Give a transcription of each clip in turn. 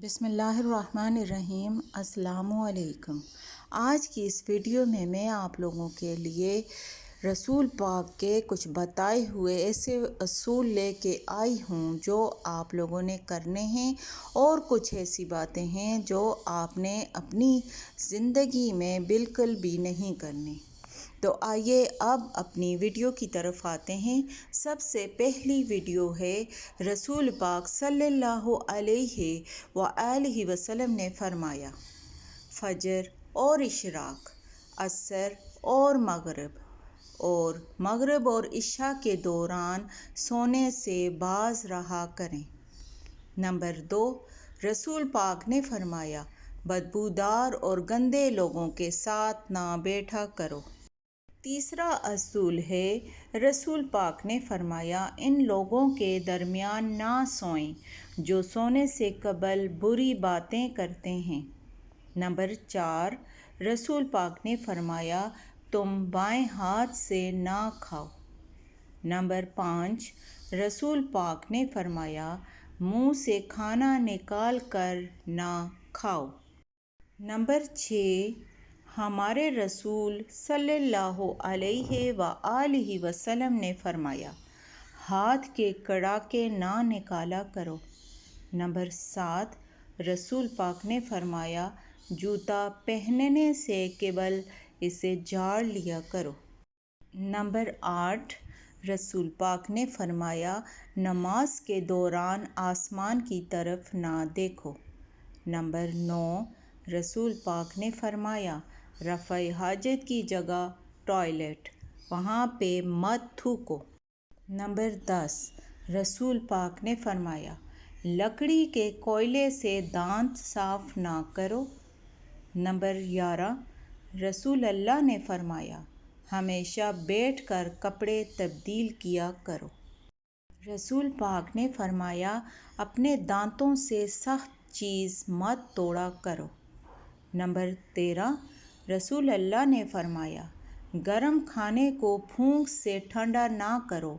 بسم اللہ الرحمن الرحیم۔ السلام علیکم۔ آج کی اس ویڈیو میں آپ لوگوں کے لیے رسول پاک کے کچھ بتائے ہوئے ایسے اصول لے کے آئی ہوں جو آپ لوگوں نے کرنے ہیں، اور کچھ ایسی باتیں ہیں جو آپ نے اپنی زندگی میں بالکل بھی نہیں کرنی۔ تو آئیے اب اپنی ویڈیو کی طرف آتے ہیں۔ سب سے پہلی ویڈیو ہے رسول پاک صلی اللہ علیہ وآلہ وسلم نے فرمایا، فجر اور اشراق، عصر اور مغرب اور عشاء کے دوران سونے سے باز رہا کریں۔ نمبر 2، رسول پاک نے فرمایا، بدبودار اور گندے لوگوں کے ساتھ نہ بیٹھا کرو۔ تیسرا اصول ہے، رسول پاک نے فرمایا، ان لوگوں کے درمیان نہ سوئیں جو سونے سے قبل بری باتیں کرتے ہیں۔ نمبر 4، رسول پاک نے فرمایا، تم بائیں ہاتھ سے نہ کھاؤ۔ نمبر 5، رسول پاک نے فرمایا، منہ سے کھانا نکال کر نہ کھاؤ۔ نمبر 6، ہمارے رسول صلی اللہ علیہ وآلہ وسلم نے فرمایا، ہاتھ کے کڑاکے نہ نکالا کرو۔ نمبر 7، رسول پاک نے فرمایا، جوتا پہننے سے قبل اسے جھاڑ لیا کرو۔ نمبر 8، رسول پاک نے فرمایا، نماز کے دوران آسمان کی طرف نہ دیکھو۔ نمبر 9، رسول پاک نے فرمایا، رفع حاجت کی جگہ ٹوائلٹ، وہاں پہ مت تھوکو۔ نمبر 10، رسول پاک نے فرمایا، لکڑی کے کوئلے سے دانت صاف نہ کرو۔ نمبر 11، رسول اللہ نے فرمایا، ہمیشہ بیٹھ کر کپڑے تبدیل کیا کرو۔ رسول پاک نے فرمایا، اپنے دانتوں سے سخت چیز مت توڑا کرو۔ نمبر 13، رسول اللہ نے فرمایا، گرم کھانے کو پھونک سے ٹھنڈا نہ کرو،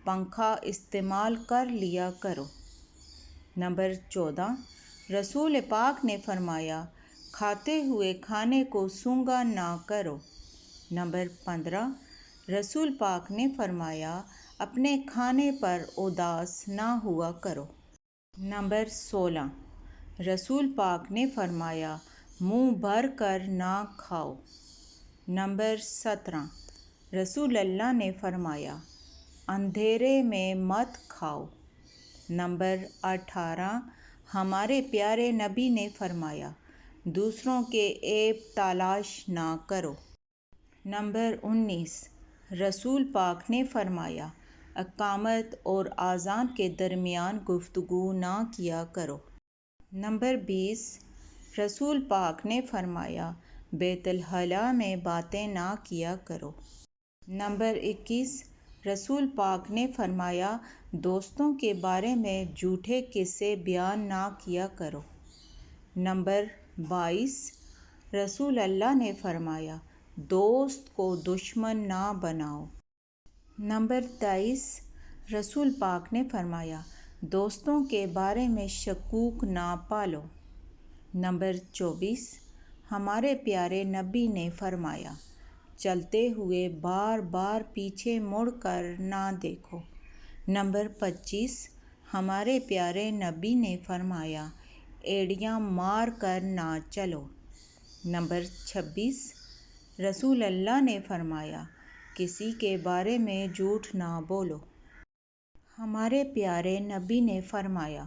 پنکھا استعمال کر لیا کرو۔ نمبر 14، رسول پاک نے فرمایا، کھاتے ہوئے کھانے کو سونگھا نہ کرو۔ نمبر 15، رسول پاک نے فرمایا، اپنے کھانے پر اداس نہ ہوا کرو۔ نمبر 16، رسول پاک نے فرمایا، منہ بھر کر نہ کھاؤ۔ نمبر 17، رسول اللہ نے فرمایا، اندھیرے میں مت کھاؤ۔ نمبر 18، ہمارے پیارے نبی نے فرمایا، دوسروں کے عیب تلاش نہ کرو۔ نمبر 19، رسول پاک نے فرمایا، اقامت اور اذان کے درمیان گفتگو نہ کیا کرو۔ نمبر 20، رسول پاک نے فرمایا، بیت الخلاء میں باتیں نہ کیا کرو۔ نمبر 21، رسول پاک نے فرمایا، دوستوں کے بارے میں جھوٹے قصے بیان نہ کیا کرو۔ نمبر 22، رسول اللہ نے فرمایا، دوست کو دشمن نہ بناؤ۔ نمبر 23، رسول پاک نے فرمایا، دوستوں کے بارے میں شکوک نہ پالو۔ نمبر 24، ہمارے پیارے نبی نے فرمایا، چلتے ہوئے بار بار پیچھے مڑ کر نہ دیکھو۔ نمبر 25، ہمارے پیارے نبی نے فرمایا، ایڑیاں مار کر نہ چلو۔ نمبر 26، رسول اللہ نے فرمایا، کسی کے بارے میں جھوٹ نہ بولو۔ ہمارے پیارے نبی نے فرمایا،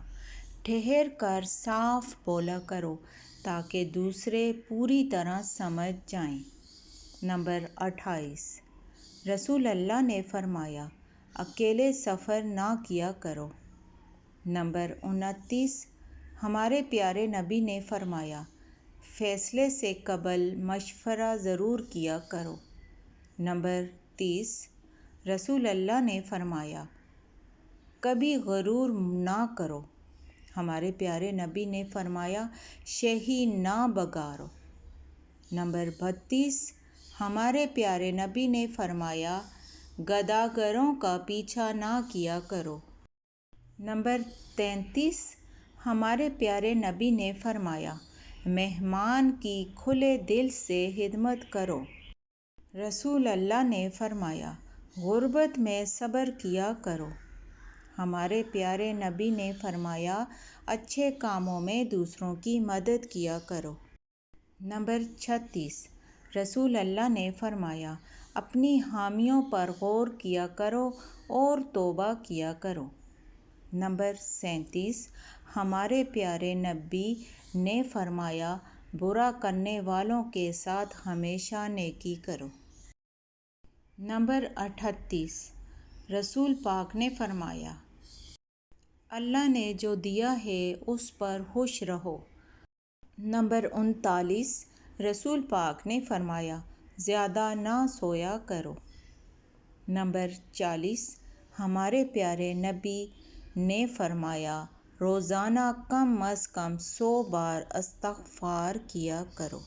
ٹھہر کر صاف بولا کرو تاکہ دوسرے پوری طرح سمجھ جائیں۔ نمبر 28، رسول اللہ نے فرمایا، اکیلے سفر نہ کیا کرو۔ نمبر 29، ہمارے پیارے نبی نے فرمایا، فیصلے سے قبل مشورہ ضرور کیا کرو۔ نمبر 30، رسول اللہ نے فرمایا، کبھی غرور نہ کرو۔ ہمارے پیارے نبی نے فرمایا، شہی نہ بگاڑو۔ نمبر 32، ہمارے پیارے نبی نے فرمایا، گداگروں کا پیچھا نہ کیا کرو۔ نمبر 33، ہمارے پیارے نبی نے فرمایا، مہمان کی کھلے دل سے خدمت کرو۔ رسول اللہ نے فرمایا، غربت میں صبر کیا کرو۔ ہمارے پیارے نبی نے فرمایا، اچھے کاموں میں دوسروں کی مدد کیا کرو۔ نمبر 36، رسول اللہ نے فرمایا، اپنی حامیوں پر غور کیا کرو اور توبہ کیا کرو۔ نمبر 37، ہمارے پیارے نبی نے فرمایا، برا کرنے والوں کے ساتھ ہمیشہ نیکی کرو۔ نمبر 38، رسول پاک نے فرمایا، اللہ نے جو دیا ہے اس پر خوش رہو۔ نمبر 39، رسول پاک نے فرمایا، زیادہ نہ سویا کرو۔ نمبر 40، ہمارے پیارے نبی نے فرمایا، روزانہ کم از کم 100 بار استغفار کیا کرو۔